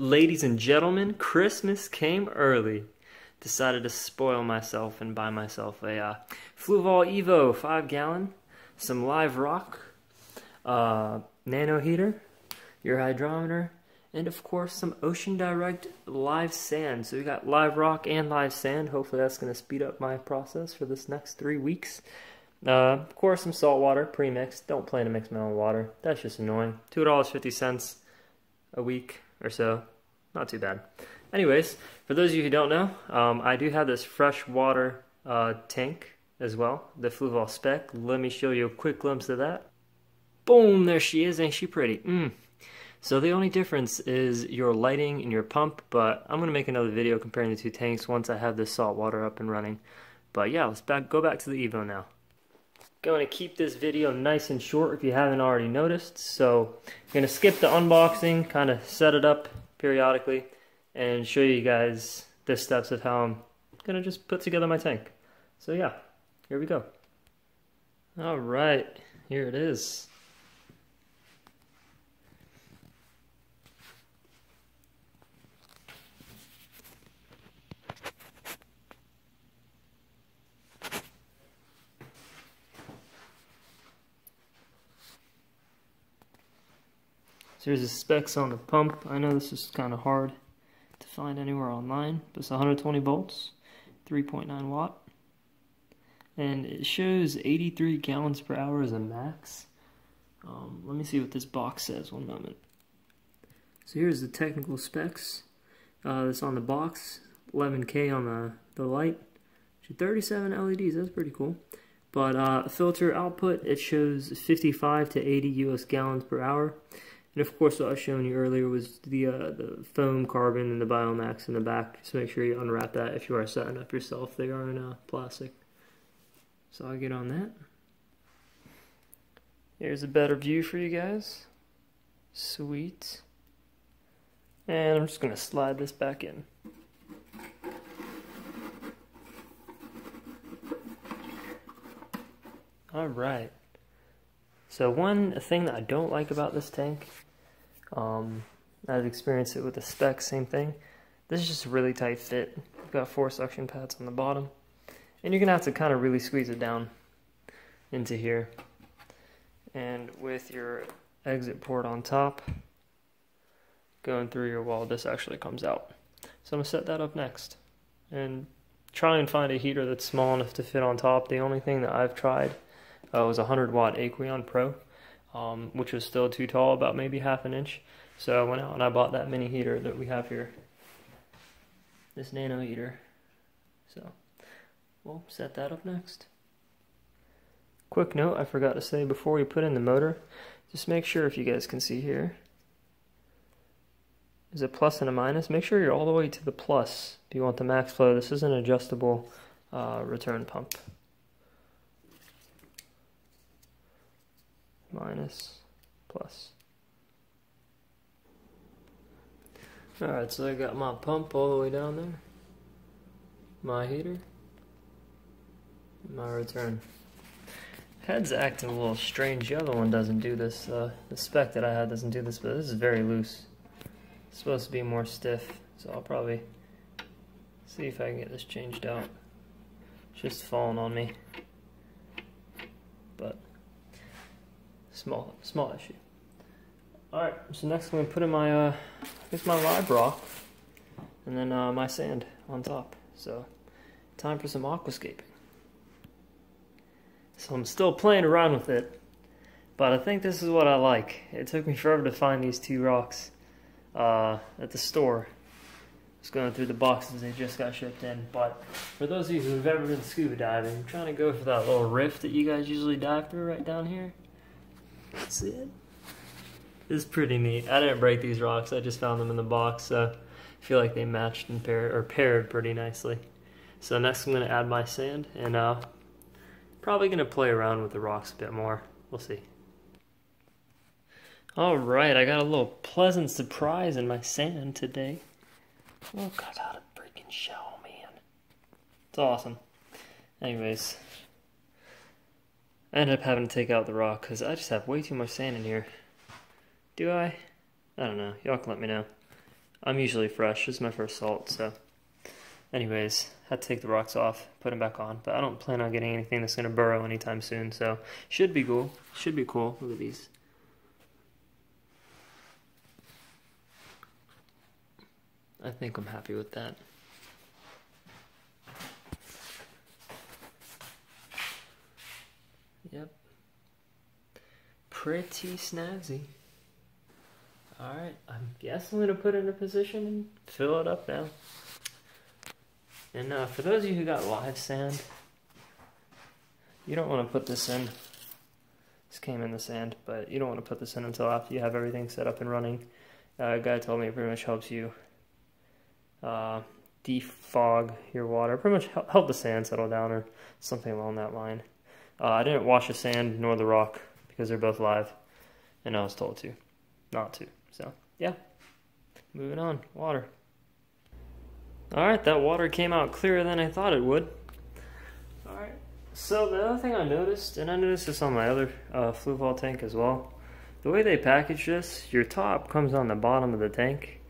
Ladies and gentlemen, Christmas came early. Decided to spoil myself and buy myself a Fluval Evo 5-gallon, some live rock, nano heater, your hydrometer, and of course some Ocean Direct live sand. So we got live rock and live sand. Hopefully that's going to speed up my process for this next 3 weeks. Of course some salt water pre-mixed. Don't plan to mix my own water. That's just annoying. $2.50 a week or so. Not too bad. Anyways, for those of you who don't know, I do have this freshwater tank as well, the Fluval Spec. Let me show you a quick glimpse of that. Boom, there she is. Ain't she pretty? So the only difference is your lighting and your pump, but I'm going to make another video comparing the two tanks once I have this salt water up and running. But yeah, let's go back to the Evo now. Going to keep this video nice and short if you haven't already noticed. So I'm going to skip the unboxing, kind of set it up periodically, and show you guys the steps of how I'm going to just put together my tank. So yeah, here we go. Alright, here it is. So here's the specs on the pump. I know this is kind of hard to find anywhere online, but it's 120 volts, 3.9 watt, and it shows 83 gallons per hour as a max. Let me see what this box says, one moment. So here's the technical specs. That's on the box, 11K on the light, 37 LEDs, that's pretty cool. But filter output, it shows 55 to 80 US gallons per hour. And of course, what I was showing you earlier was the foam carbon and the Biomax in the back. Just make sure you unwrap that if you are setting up yourself. They are in plastic. So I'll get on that. Here's a better view for you guys. Sweet. And I'm just going to slide this back in. Alright. So one thing that I don't like about this tank, I've experienced it with the Spec, same thing. This is just a really tight fit. You've got 4 suction pads on the bottom, and you're gonna have to kind of really squeeze it down into here. And with your exit port on top, going through your wall, this actually comes out. So I'm gonna set that up next, and try and find a heater that's small enough to fit on top. The only thing that I've tried was a 100-watt Aquarium Pro, which was still too tall, about maybe half an inch. So I went out and I bought that mini heater that we have here, this nano heater. So we'll set that up next. Quick note I forgot to say before we put in the motor, just make sure, if you guys can see here, there's a plus and a minus. Make sure you're all the way to the plus if you want the max flow. This is an adjustable return pump. Minus, plus. Alright, so I got my pump all the way down there, my heater, and my return. Head's acting a little strange. The other one doesn't do this. The Spec that I had doesn't do this, but this is very loose. It's supposed to be more stiff, so I'll probably see if I can get this changed out. It's just falling on me, but small issue. Alright, so next I'm going to put in my my live rock, and then my sand on top. So time for some aquascaping. So I'm still playing around with it, but I think this is what I like. It took me forever to find these 2 rocks at the store. Just going through the boxes they just got shipped in. But for those of you who've ever been scuba diving, I'm trying to go for that little rift that you guys usually dive through right down here. See it? It's pretty neat. I didn't break these rocks, I just found them in the box, so I feel like they matched and paired pretty nicely. So next I'm going to add my sand, and probably going to play around with the rocks a bit more. We'll see. Alright, I got a little pleasant surprise in my sand today. Look, I got a freaking shell, man. It's awesome. Anyways, I ended up having to take out the rock because I just have way too much sand in here. Do I? I don't know. Y'all can let me know. I'm usually fresh. This is my first salt, so. Anyways, had to take the rocks off, put them back on. But I don't plan on getting anything that's going to burrow anytime soon, so should be cool. Should be cool. Look at these. I think I'm happy with that. Yep. Pretty snazzy. Alright, I guess I'm going to put it in a position and fill it up now. And for those of you who got live sand, you don't want to put this in. This came in the sand, but you don't want to put this in until after you have everything set up and running. A guy told me it pretty much helps you defog your water, pretty much help the sand settle down or something along that line. I didn't wash the sand nor the rock because they're both live, and I was told to, not to. So, yeah. Moving on. Water. Alright, that water came out clearer than I thought it would. Alright, so the other thing I noticed, and I noticed this on my other Fluval tank as well, the way they package this, your top comes on the bottom of the tank,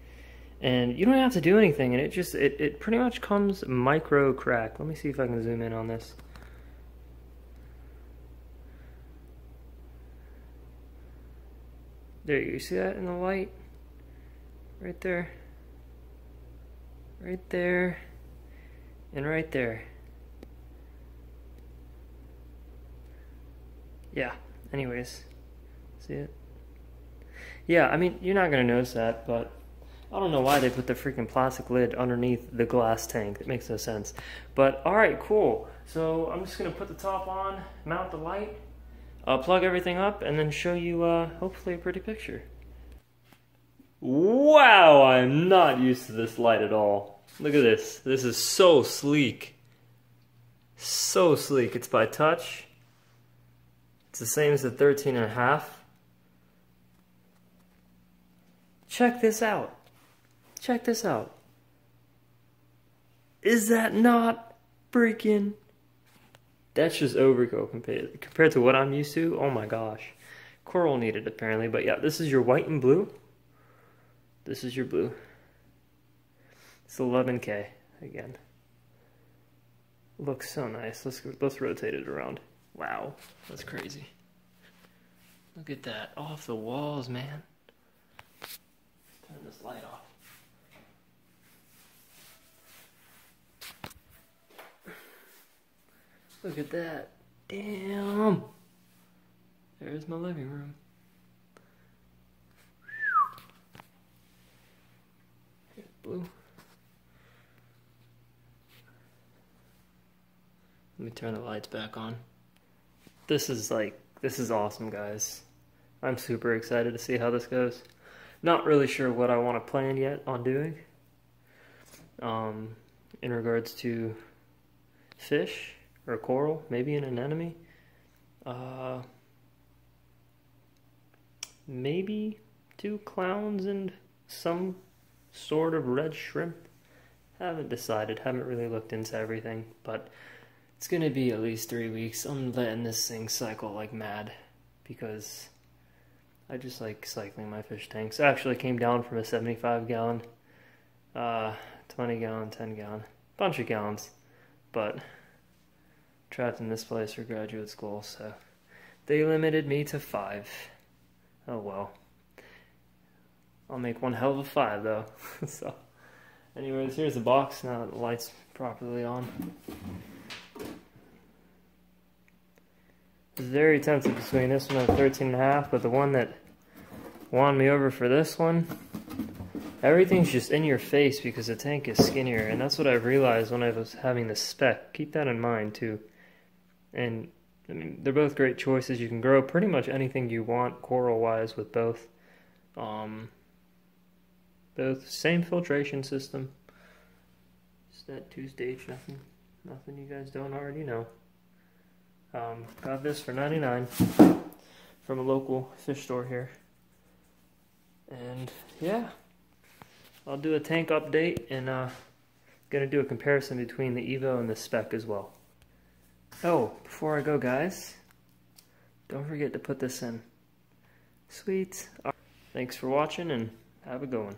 and you don't have to do anything, and it pretty much comes micro crack. Let me see if I can zoom in on this. There, you see that in the light? Right there. Right there, and right there. Yeah, anyways, see it? Yeah, I mean, you're not going to notice that, but I don't know why they put the freaking plastic lid underneath the glass tank. That makes no sense. But, alright, cool. So, I'm just going to put the top on, mount the light, plug everything up, and then show you, hopefully, a pretty picture. Wow, I'm not used to this light at all. Look at this. This is so sleek. So sleek. It's by touch. It's the same as the 13.5. Check this out. Check this out. Is that not freaking... That's just overkill compared to what I'm used to. Oh my gosh. Coral needed apparently. But yeah, this is your white and blue. This is your blue. It's 11K again. Looks so nice. Let's rotate it around. Wow, that's crazy. Look at that, off the walls, man. Turn this light off. Look at that. Damn. There's my living room. Blue. Let me turn the lights back on. This is awesome, guys. I'm super excited to see how this goes. Not really sure what I want to plan yet on doing. In regards to fish or coral, maybe an anemone. Maybe 2 clowns and some sort of red shrimp. Haven't decided, haven't really looked into everything, but it's gonna be at least 3 weeks. I'm letting this thing cycle like mad because I just like cycling my fish tanks. I actually came down from a 75 gallon, 20 gallon, 10 gallon, bunch of gallons, but trapped in this place for graduate school, so they limited me to 5. Oh well. I'll make one hell of a 5 though. So, anyways, here's the box now that the light's properly on. It's very tempted between this one and 13.5, but the one that won me over for this one, everything's just in your face because the tank is skinnier, and that's what I realized when I was having the spec. Keep that in mind too. And I mean, they're both great choices. You can grow pretty much anything you want coral-wise with both. Both same filtration system. Just that 2-stage, nothing you guys don't already know. Got this for $99 from a local fish store here. And yeah, I'll do a tank update and gonna do a comparison between the Evo and the spec as well. Oh, before I go, guys, don't forget to put this in. Sweet. Thanks for watching and have a good one.